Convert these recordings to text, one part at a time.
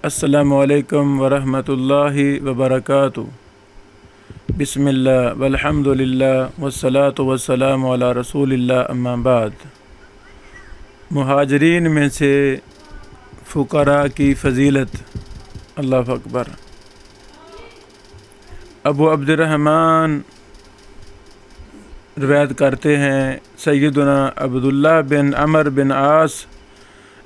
السلام علیکم ورحمۃ اللہ وبرکاتہ۔ بسم اللہ والحمد للہ والصلاۃ والسلام علی رسول اللہ، اما بعد۔ مہاجرین میں سے فقراء کی فضیلت، اللہ اکبر۔ ابو عبد الرحمن روایت کرتے ہیں، سیدنا عبداللہ بن عمر بن عاص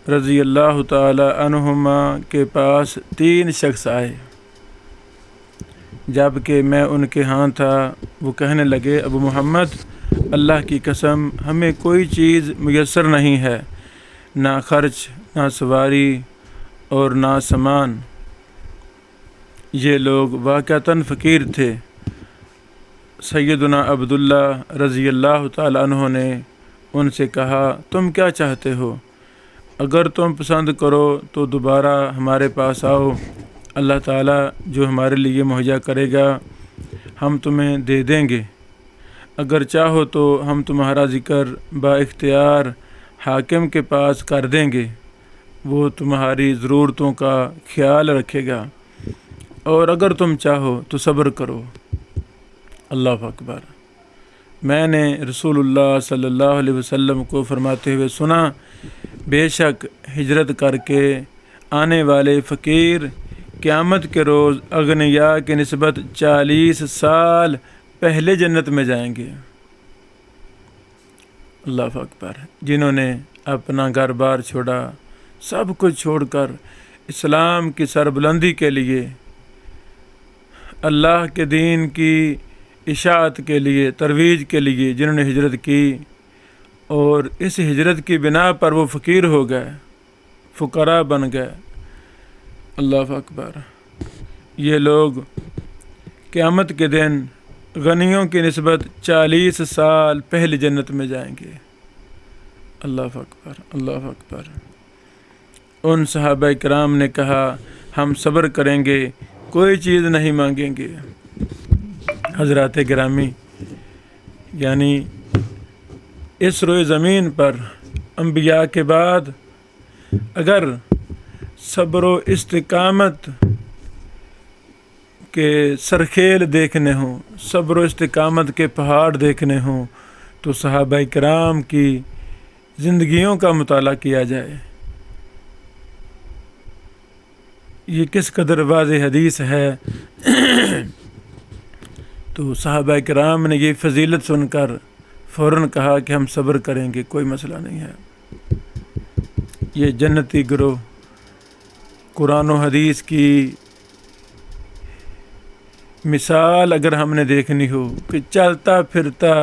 رضی اللہ تعالی عنہما کے پاس 3 شخص آئے۔ جب کہ میں ان کے ہاں تھا، وہ کہنے لگے، ابو محمد، اللہ کی قسم ہمیں کوئی چیز میسر نہیں ہے، نہ خرچ، نہ سواری اور نہ سامان۔ یہ لوگ واقعتاً فقیر تھے۔ سیدنا عبداللہ رضی اللہ تعالی عنہ نے ان سے کہا، تم کیا چاہتے ہو؟ اگر تم پسند کرو تو دوبارہ ہمارے پاس آؤ، اللہ تعالیٰ جو ہمارے لیے مہیا کرے گا ہم تمہیں دے دیں گے۔ اگر چاہو تو ہم تمہارا ذکر با اختیار حاکم کے پاس کر دیں گے، وہ تمہاری ضرورتوں کا خیال رکھے گا، اور اگر تم چاہو تو صبر کرو۔ اللہ اکبر۔ میں نے رسول اللہ صلی اللہ علیہ وسلم کو فرماتے ہوئے سنا، بے شک ہجرت کر کے آنے والے فقیر قیامت کے روز اغنیاء کی نسبت 40 سال پہلے جنت میں جائیں گے۔ اللہ اکبر۔ جنہوں نے اپنا گھر بار چھوڑا، سب کچھ چھوڑ کر اسلام کی سربلندی کے لیے، اللہ کے دین کی اشاعت کے لیے، ترویج کے لیے جنہوں نے ہجرت کی، اور اس ہجرت کی بنا پر وہ فقیر ہو گئے، فقراء بن گئے۔ اللہ اکبر۔ یہ لوگ قیامت کے دن غنیوں کی نسبت 40 سال پہلے جنت میں جائیں گے۔ اللہ اکبر، اللہ اکبر۔ ان صحابہ کرام نے کہا، ہم صبر کریں گے، کوئی چیز نہیں مانگیں گے۔ حضرات گرامی، یعنی اس روئے زمین پر انبیاء کے بعد اگر صبر و استقامت کے سرخیل دیکھنے ہوں، صبر و استقامت کے پہاڑ دیکھنے ہوں، تو صحابہ کرام کی زندگیوں کا مطالعہ کیا جائے۔ یہ کس قدر واضح حدیث ہے۔ تو صحابہ کرام نے یہ فضیلت سن کر فوراً کہا کہ ہم صبر کریں گے، کوئی مسئلہ نہیں ہے۔ یہ جنتی گروہ قرآن و حدیث کی مثال اگر ہم نے دیکھنی ہو کہ چلتا پھرتا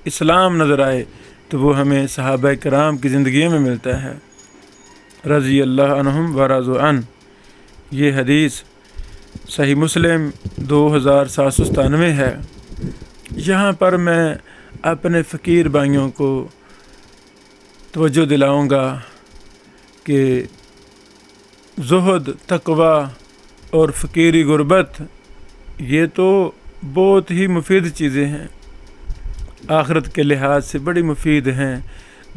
اسلام نظر آئے، تو وہ ہمیں صحابہ کرام کی زندگی میں ملتا ہے، رضی اللہ عنہم ورضوا عنہ۔ یہ حدیث صحیح مسلم 2797 ہے۔ یہاں پر میں اپنے فقیر بھائیوں کو توجہ دلاؤں گا کہ زہد، تقوی اور فقیری غربت یہ تو بہت ہی مفید چیزیں ہیں، آخرت کے لحاظ سے بڑی مفید ہیں،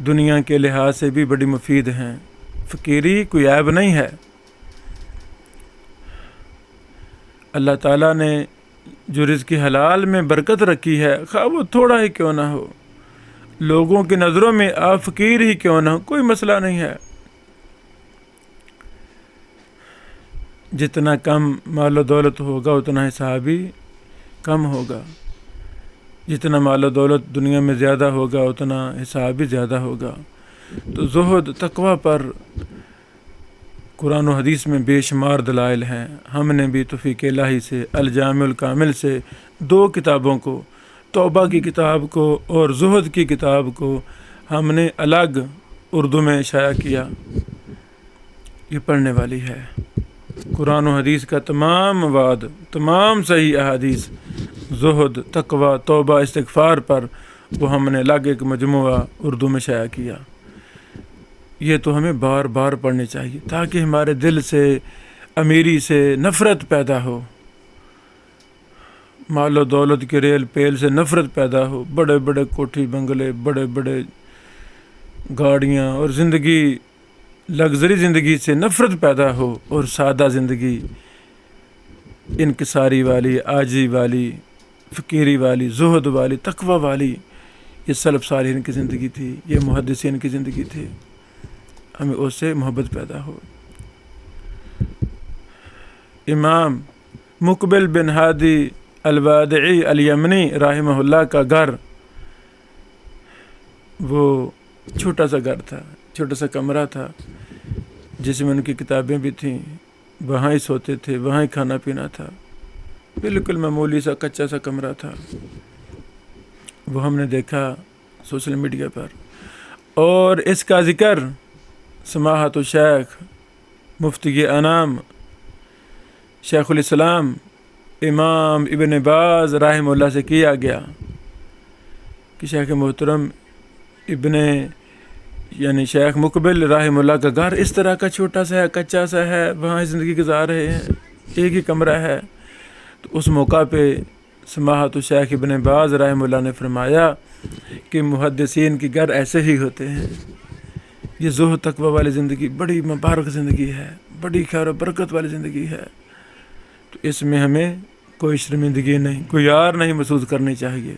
دنیا کے لحاظ سے بھی بڑی مفید ہیں۔ فقیری کوئی عیب نہیں ہے۔ اللہ تعالیٰ نے جو رزق حلال میں برکت رکھی ہے، خواہ وہ تھوڑا ہی کیوں نہ ہو، لوگوں کی نظروں میں آپ فقیر ہی کیوں نہ ہو، کوئی مسئلہ نہیں ہے۔ جتنا کم مال و دولت ہوگا اتنا حساب بھی کم ہوگا، جتنا مال و دولت دنیا میں زیادہ ہوگا اتنا حساب بھی زیادہ ہوگا۔ تو زہد، تقوی پر قرآن و حدیث میں بے شمار دلائل ہیں۔ ہم نے بھی توفیق الہی سے الجامع الکامل سے 2 کتابوں کو، توبہ کی کتاب کو اور زہد کی کتاب کو ہم نے الگ اردو میں شائع کیا، یہ پڑھنے والی ہے۔ قرآن و حدیث کا تمام مواد، تمام صحیح احادیث زہد، تقوی، توبہ، استغفار پر وہ ہم نے الگ ایک مجموعہ اردو میں شائع کیا۔ یہ تو ہمیں بار بار پڑھنی چاہیے تاکہ ہمارے دل سے، امیری سے نفرت پیدا ہو، مال و دولت کے ریل پیل سے نفرت پیدا ہو، بڑے بڑے کوٹھی بنگلے، بڑے بڑے گاڑیاں اور زندگی لگژری زندگی سے نفرت پیدا ہو اور سادہ زندگی، انکساری والی، عاجزی والی، فقیری والی، زہد والی، تقوی والی، یہ سلف صالحین کی زندگی تھی، یہ محدثین کی زندگی تھی، ہمیں اس سے محبت پیدا ہو۔ امام مقبل بن ہادی الوادعی الیمنی رحمہ اللہ کا گھر، وہ چھوٹا سا گھر تھا، چھوٹا سا کمرہ تھا جس میں ان کی کتابیں بھی تھیں، وہاں ہی سوتے تھے، وہاں ہی کھانا پینا تھا، بالکل معمولی سا کچا سا کمرہ تھا۔ وہ ہم نے دیکھا سوشل میڈیا پر، اور اس کا ذکر سماحت الشیخ مفتی انعام شیخ الاسلام امام ابن باز رحمہ اللہ سے کیا گیا کہ شیخ محترم یعنی شیخ مقبل رحمہ اللہ کا گھر اس طرح کا چھوٹا سا ہے، کچا سا ہے، وہاں زندگی گزار رہے ہیں، ایک ہی کمرہ ہے۔ تو اس موقع پہ سماحت الشیخ ابن باز رحمہ اللہ نے فرمایا کہ محدثین کے گھر ایسے ہی ہوتے ہیں، یہ زہد تقوی والی زندگی بڑی مبارک زندگی ہے، بڑی خیر و برکت والی زندگی ہے، تو اس میں ہمیں کوئی شرمندگی نہیں، کوئی یار نہیں محسوس کرنی چاہیے۔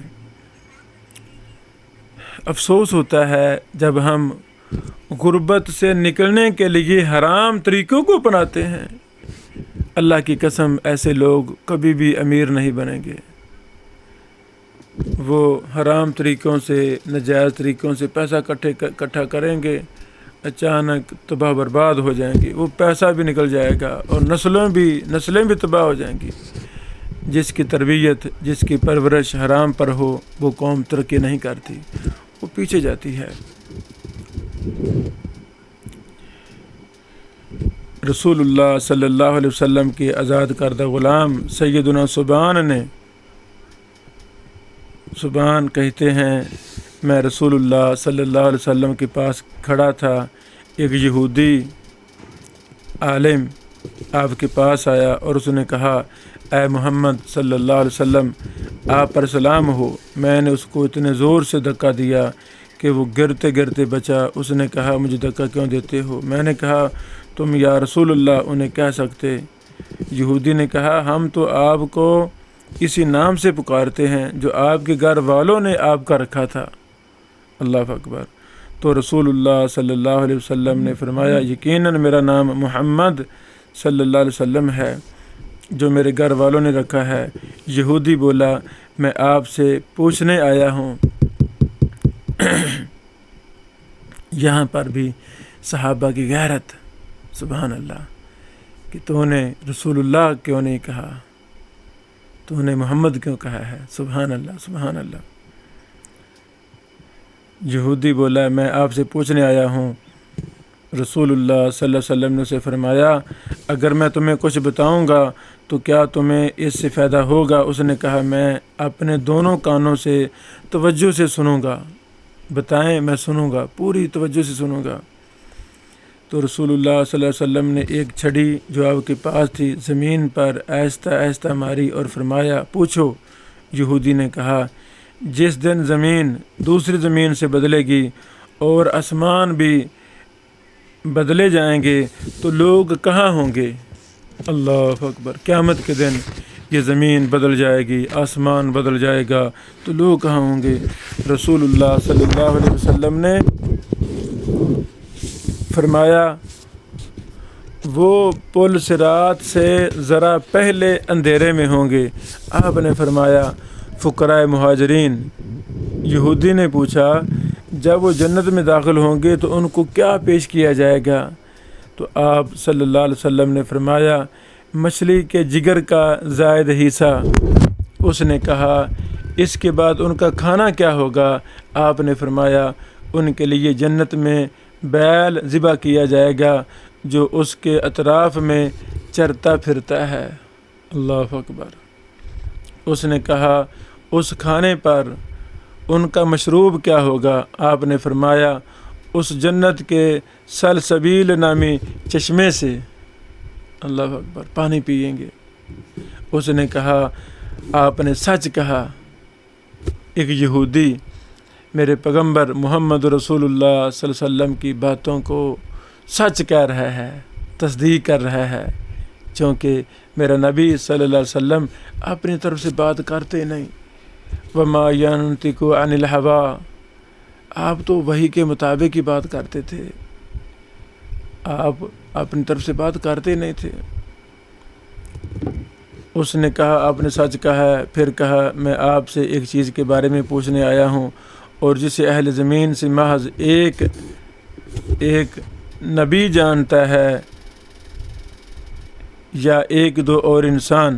افسوس ہوتا ہے جب ہم غربت سے نکلنے کے لیے حرام طریقوں کو اپناتے ہیں۔ اللہ کی قسم ایسے لوگ کبھی بھی امیر نہیں بنیں گے، وہ حرام طریقوں سے، ناجائز طریقوں سے پیسہ اکٹھا کریں گے، اچانک تباہ برباد ہو جائیں گے، وہ پیسہ بھی نکل جائے گا اور نسلیں بھی تباہ ہو جائیں گی۔ جس کی تربیت، جس کی پرورش حرام پر ہو، وہ قوم ترقی نہیں کرتی، وہ پیچھے جاتی ہے۔ رسول اللہ صلی اللہ علیہ وسلم کے آزاد کردہ غلام سیدنا سبحان کہتے ہیں، میں رسول اللہ صلی اللہ علیہ وسلم کے پاس کھڑا تھا، ایک یہودی عالم آپ کے پاس آیا اور اس نے کہا، اے محمد صلی اللہ علیہ وسلم، آپ پر سلام ہو۔ میں نے اس کو اتنے زور سے دھکا دیا کہ وہ گرتے گرتے بچا۔ اس نے کہا، مجھے دھکا کیوں دیتے ہو؟ میں نے کہا، تم یا رسول اللہ انہیں کہہ سکتے۔ یہودی نے کہا، ہم تو آپ کو اسی نام سے پکارتے ہیں جو آپ کے گھر والوں نے آپ کا رکھا تھا۔ اللہ اکبر۔ تو رسول اللہ صلی اللہ علیہ وسلم نے فرمایا، یقیناً میرا نام محمد صلی اللہ علیہ وسلم ہے جو میرے گھر والوں نے رکھا ہے۔ یہودی بولا، میں آپ سے پوچھنے آیا ہوں۔ یہاں پر بھی صحابہ کی غیرت، سبحان اللہ، کہ تو نے رسول اللہ کیوں نہیں کہا، تو نے محمد کیوں کہا ہے؟ سبحان اللہ، سبحان اللہ۔ یہودی بولا، میں آپ سے پوچھنے آیا ہوں۔ رسول اللہ صلی اللہ علیہ وسلم نے اسے فرمایا، اگر میں تمہیں کچھ بتاؤں گا تو کیا تمہیں اس سے فائدہ ہوگا؟ اس نے کہا، میں اپنے دونوں کانوں سے توجہ سے سنوں گا، بتائیں میں سنوں گا، پوری توجہ سے سنوں گا۔ تو رسول اللہ صلی اللہ علیہ وسلم نے ایک چھڑی جو آپ کے پاس تھی زمین پر آہستہ آہستہ ماری اور فرمایا، پوچھو۔ یہودی نے کہا، جس دن زمین دوسری زمین سے بدلے گی اور آسمان بھی بدلے جائیں گے تو لوگ کہاں ہوں گے؟ اللہ اکبر۔ قیامت کے دن یہ زمین بدل جائے گی، آسمان بدل جائے گا تو لوگ کہاں ہوں گے؟ رسول اللہ صلی اللہ علیہ وسلم نے فرمایا، وہ پل صراط سے ذرا پہلے اندھیرے میں ہوں گے۔ آپ نے فرمایا، فقراء مہاجرین۔ یہودی نے پوچھا، جب وہ جنت میں داخل ہوں گے تو ان کو کیا پیش کیا جائے گا؟ تو آپ صلی اللہ علیہ وسلم نے فرمایا، مچھلی کے جگر کا زائد حصہ۔ اس نے کہا، اس کے بعد ان کا کھانا کیا ہوگا؟ آپ نے فرمایا، ان کے لیے جنت میں بیل ذبح کیا جائے گا جو اس کے اطراف میں چرتا پھرتا ہے۔ اللہ اکبر۔ اس نے کہا، اس کھانے پر ان کا مشروب کیا ہوگا؟ آپ نے فرمایا، اس جنت کے سلسبیل نامی چشمے سے، اللہ اکبر، پانی پئیں گے۔ اس نے کہا، آپ نے سچ کہا۔ ایک یہودی میرے پیغمبر محمد رسول اللہ صلی اللہ علیہ وسلم کی باتوں کو سچ کہہ رہا ہے، تصدیق کر رہا ہے، چونکہ میرا نبی صلی اللہ علیہ وسلم اپنی طرف سے بات کرتے نہیں۔ وما ينطق عن الهوى، آپ تو وحی کے مطابق ہی بات کرتے تھے، آپ اپنی طرف سے بات کرتے نہیں تھے۔ اس نے کہا آپ نے سچ کہا ہے، پھر کہا میں آپ سے ایک چیز کے بارے میں پوچھنے آیا ہوں، اور جسے اہل زمین سے محض ایک نبی جانتا ہے یا ایک دو اور انسان۔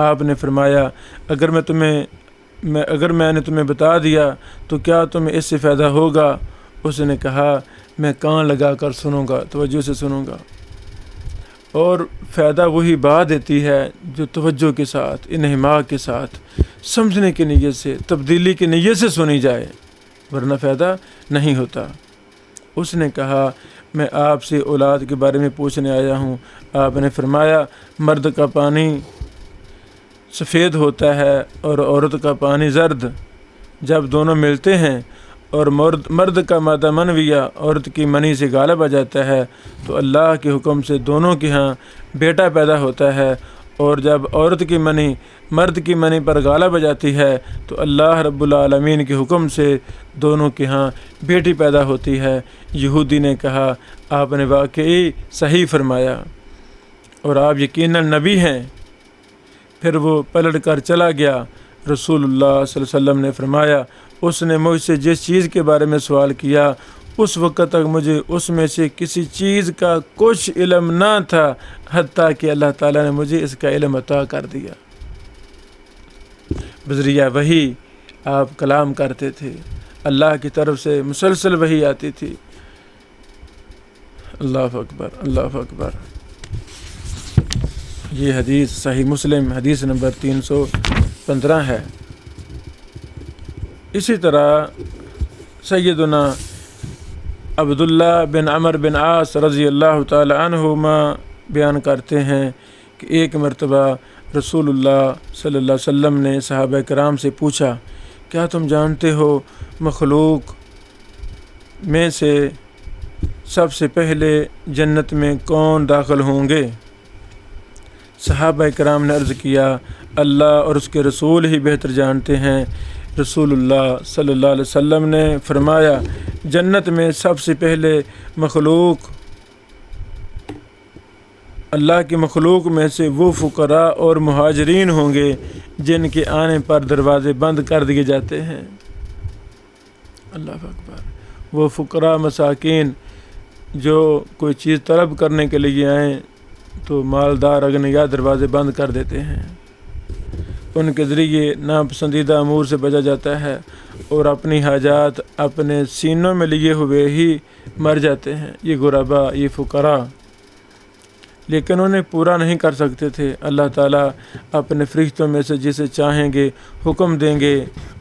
آپ نے فرمایا اگر میں نے تمہیں بتا دیا تو کیا تمہیں اس سے فائدہ ہوگا؟ اس نے کہا میں کان لگا کر سنوں گا، توجہ سے سنوں گا۔ اور فائدہ وہی بات دیتی ہے جو توجہ کے ساتھ، انہماک کے ساتھ، سمجھنے کی نیت سے، تبدیلی کی نیت سے سنی جائے، ورنہ فائدہ نہیں ہوتا۔ اس نے کہا میں آپ سے اولاد کے بارے میں پوچھنے آیا ہوں۔ آپ نے فرمایا مرد کا پانی سفید ہوتا ہے اور عورت کا پانی زرد، جب دونوں ملتے ہیں اور مرد کا مادہ منویہ عورت کی منی سے غالب آ جاتا ہے تو اللہ کے حکم سے دونوں کے ہاں بیٹا پیدا ہوتا ہے، اور جب عورت کی منی مرد کی منی پر غالب آ جاتی ہے تو اللہ رب العالمین کے حکم سے دونوں کے ہاں بیٹی پیدا ہوتی ہے۔ یہودی نے کہا آپ نے واقعی صحیح فرمایا اور آپ یقیناً نبی ہیں۔ پھر وہ پلٹ کر چلا گیا۔ رسول اللہ صلی اللہ علیہ وسلم نے فرمایا اس نے مجھ سے جس چیز کے بارے میں سوال کیا اس وقت تک مجھے اس میں سے کسی چیز کا کچھ علم نہ تھا، حتیٰ کہ اللہ تعالیٰ نے مجھے اس کا علم عطا کر دیا۔ بذریعہ وحی آپ کلام کرتے تھے، اللہ کی طرف سے مسلسل وحی آتی تھی۔ اللہ اکبر، اللہ اکبر۔ یہ حدیث صحیح مسلم حدیث نمبر 315 ہے۔ اسی طرح سیدنا عبداللہ بن عمر بن عاص رضی اللہ تعالی عنہما بیان کرتے ہیں کہ ایک مرتبہ رسول اللہ صلی اللہ علیہ وسلم نے صحابہ کرام سے پوچھا کیا تم جانتے ہو مخلوق میں سے سب سے پہلے جنت میں کون داخل ہوں گے؟ صحابہ کرام نے عرض کیا اللہ اور اس کے رسول ہی بہتر جانتے ہیں۔ رسول اللہ صلی اللہ علیہ وسلم نے فرمایا جنت میں سب سے پہلے مخلوق اللہ کی مخلوق میں سے وہ فقراء اور مہاجرین ہوں گے جن کے آنے پر دروازے بند کر دیے جاتے ہیں۔ اللہ اکبر۔ وہ فقراء مساکین جو کوئی چیز طلب کرنے کے لیے آئیں تو مالدار اغنیاء دروازے بند کر دیتے ہیں، ان کے ذریعے ناپسندیدہ امور سے بچا جاتا ہے اور اپنی حاجات اپنے سینوں میں لیے ہوئے ہی مر جاتے ہیں۔ یہ غربا، یہ فقراء، لیکن انہیں پورا نہیں کر سکتے تھے۔ اللہ تعالیٰ اپنے فرشتوں میں سے جسے چاہیں گے حکم دیں گے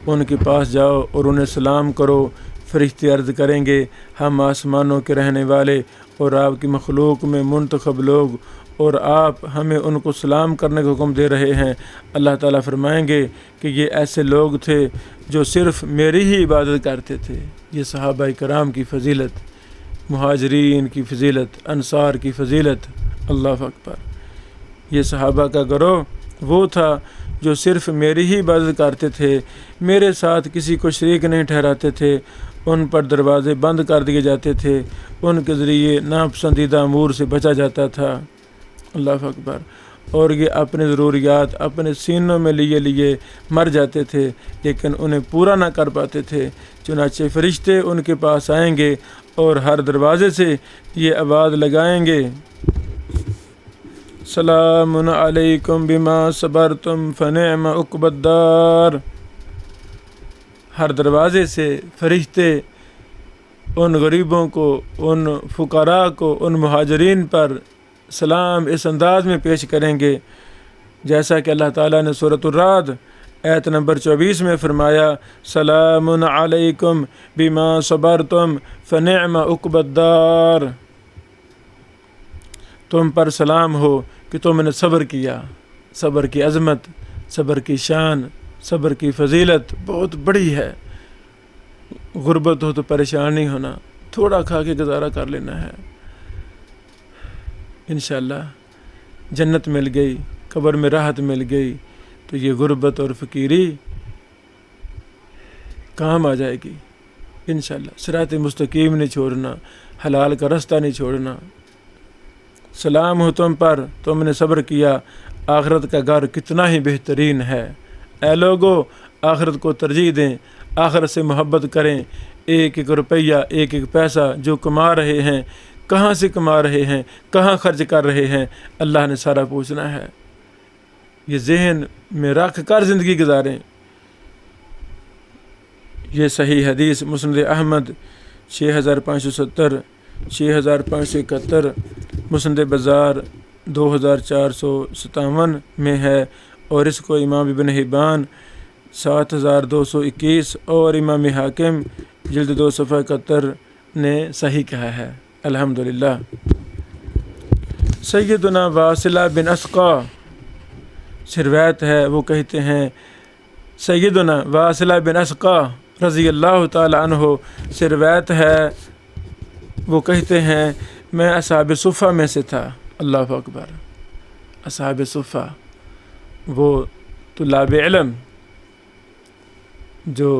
ان کے پاس جاؤ اور انہیں سلام کرو۔ فرشتے عرض کریں گے ہم آسمانوں کے رہنے والے اور آپ کی مخلوق میں منتخب لوگ، اور آپ ہمیں ان کو سلام کرنے کا حکم دے رہے ہیں۔ اللہ تعالیٰ فرمائیں گے کہ یہ ایسے لوگ تھے جو صرف میری ہی عبادت کرتے تھے۔ یہ صحابہ کرام کی فضیلت، مہاجرین کی فضیلت، انصار کی فضیلت۔ اللہ اکبر۔ یہ صحابہ کا گروہ وہ تھا جو صرف میری ہی عبادت کرتے تھے، میرے ساتھ کسی کو شریک نہیں ٹھہراتے تھے، ان پر دروازے بند کر دیے جاتے تھے، ان کے ذریعے ناپسندیدہ امور سے بچا جاتا تھا۔ اللہ اکبر۔ اور یہ اپنے ضروریات اپنے سینوں میں لیے مر جاتے تھے لیکن انہیں پورا نہ کر پاتے تھے۔ چنانچہ فرشتے ان کے پاس آئیں گے اور ہر دروازے سے یہ آواز لگائیں گے سلام علیکم بما صبرتم فنعم عقبی الدار۔ ہر دروازے سے فرشتے ان غریبوں کو، ان فقراء کو، ان مہاجرین پر سلام اس انداز میں پیش کریں گے جیسا کہ اللہ تعالیٰ نے سورۃ الرعد آیت نمبر 24 میں فرمایا سلام علیکم بما صبرتم فنعم عقبی الدار۔ تم پر سلام ہو کہ تم نے صبر کیا۔ صبر کی عظمت، صبر کی شان، صبر کی فضیلت بہت بڑی ہے۔ غربت ہو تو پریشان نہیں ہونا، تھوڑا کھا کے گزارا کر لینا ہے، انشاءاللہ جنت مل گئی، قبر میں راحت مل گئی، تو یہ غربت اور فقیری کام آ جائے گی انشاءاللہ۔ صراط مستقیم نہیں چھوڑنا، حلال کا راستہ نہیں چھوڑنا۔ سلام ہو تم پر، تم نے صبر کیا، آخرت کا گھر کتنا ہی بہترین ہے۔ اے لوگو، آخرت کو ترجیح دیں، آخرت سے محبت کریں۔ ایک ایک روپیہ، ایک ایک پیسہ جو کما رہے ہیں، کہاں سے کما رہے ہیں، کہاں خرچ کر رہے ہیں، اللہ نے سارا پوچھنا ہے۔ یہ ذہن میں رکھ کر زندگی گزاریں۔ یہ صحیح حدیث مسند احمد 6570، 6571، مسند بازار 2457 میں ہے، اور اس کو امام ابن حبان 7221 اور امام حاکم جلد 2 صفحہ 71 نے صحیح کہا ہے۔ الحمدللہ۔ سیدنا واصلہ بن اسقا سے روایت ہے، وہ کہتے ہیں، سیدنا واصلہ بن اسقا رضی اللہ تعالی عنہ سے روایت ہے، وہ کہتے ہیں میں اصحاب صفہ میں سے تھا۔ اللہ اکبر۔ اصحاب صفہ وہ طلاب علم جو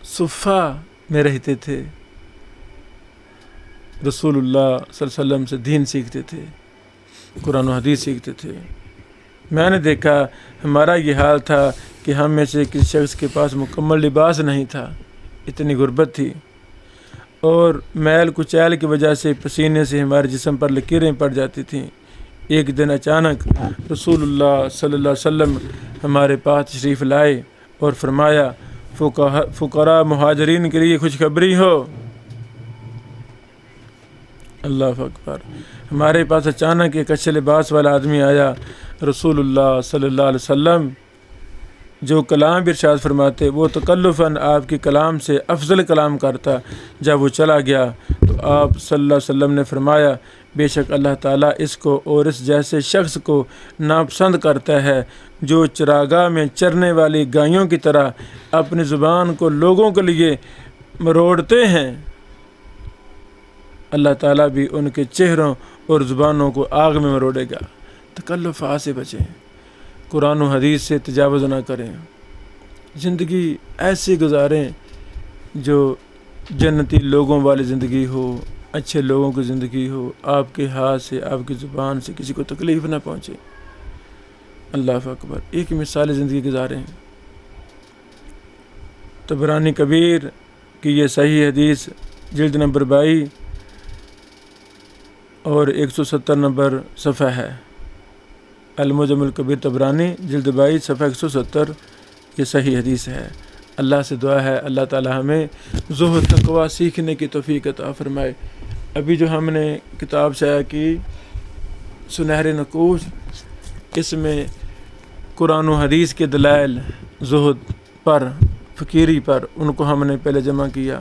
صفہ میں رہتے تھے، رسول اللہ صلی اللہ علیہ وسلم سے دین سیکھتے تھے، قرآن و حدیث سیکھتے تھے۔ میں نے دیکھا ہمارا یہ حال تھا کہ ہم میں سے کسی شخص کے پاس مکمل لباس نہیں تھا، اتنی غربت تھی، اور میل کچیل کی وجہ سے پسینے سے ہمارے جسم پر لکیریں پڑ جاتی تھیں۔ ایک دن اچانک رسول اللہ صلی اللہ علیہ وسلم ہمارے پاس تشریف لائے اور فرمایا، فقراء مہاجرین کے لیے خوشخبری ہو۔ اللہ اکبر۔ ہمارے پاس اچانک ایک اچھے لباس والا آدمی آیا، رسول اللہ صلی اللہ علیہ وسلم جو کلام بھی ارشاد فرماتے، وہ تکلفاً آپ کے کلام سے افضل کلام کرتا۔ جب وہ چلا گیا تو آپ صلی اللہ علیہ وسلم نے فرمایا، بے شک اللہ تعالیٰ اس کو اور اس جیسے شخص کو ناپسند کرتا ہے جو چراگاہ میں چرنے والی گایوں کی طرح اپنی زبان کو لوگوں کے لیے مروڑتے ہیں، اللہ تعالیٰ بھی ان کے چہروں اور زبانوں کو آگ میں مروڑے گا۔ تکلفات سے بچیں، قرآن و حدیث سے تجاوز نہ کریں، زندگی ایسی گزاریں جو جنتی لوگوں والی زندگی ہو، اچھے لوگوں کی زندگی ہو، آپ کے ہاتھ سے، آپ کی زبان سے کسی کو تکلیف نہ پہنچے۔ اللہ اکبر۔ ایک مثالی زندگی گزاریں۔ طبرانی کبیر کی یہ صحیح حدیث جلد نمبر 22 اور 170 نمبر صفحہ ہے۔ المعجم الکبیر طبرانی جلد 22 صفحہ 170، یہ صحیح حدیث ہے۔ اللہ سے دعا ہے اللہ تعالی ہمیں زہد تقوی سیکھنے کی توفیق عطا فرمائے۔ ابھی جو ہم نے کتاب شائع کی سنہری نقوش، اس میں قرآن و حدیث کے دلائل زہد پر، فقیری پر، ان کو ہم نے پہلے جمع کیا،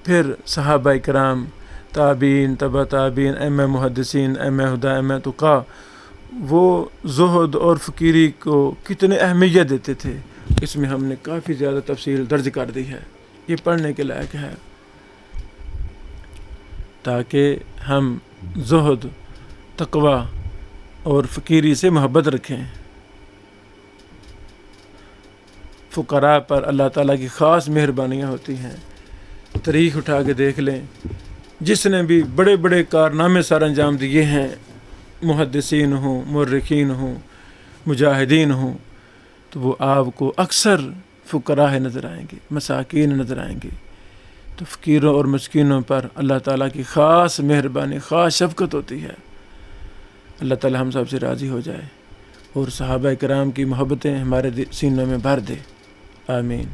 پھر صحابہ کرام، تابعین، تبع تابعین، ائمہ محدثین، ائمہ ہدی، ائمہ تقیٰ، وہ زہد اور فقیری کو کتنے اہمیت دیتے تھے، اس میں ہم نے کافی زیادہ تفصیل درج کر دی ہے۔ یہ پڑھنے کے لائق ہے تاکہ ہم زہد، تقوی اور فقیری سے محبت رکھیں۔ فقراء پر اللہ تعالیٰ کی خاص مہربانیاں ہوتی ہیں۔ تاریخ اٹھا کے دیکھ لیں، جس نے بھی بڑے بڑے کارنامے سر انجام دیے ہیں، محدثین ہوں، مورخین ہوں، مجاہدین ہوں، تو وہ آپ کو اکثر فقراء نظر آئیں گے، مساکین نظر آئیں گے۔ تو فقیروں اور مسکینوں پر اللہ تعالیٰ کی خاص مہربانی، خاص شفقت ہوتی ہے۔ اللہ تعالیٰ ہم سب سے راضی ہو جائے اور صحابہ کرام کی محبتیں ہمارے سینوں میں بھر دے۔ آمین۔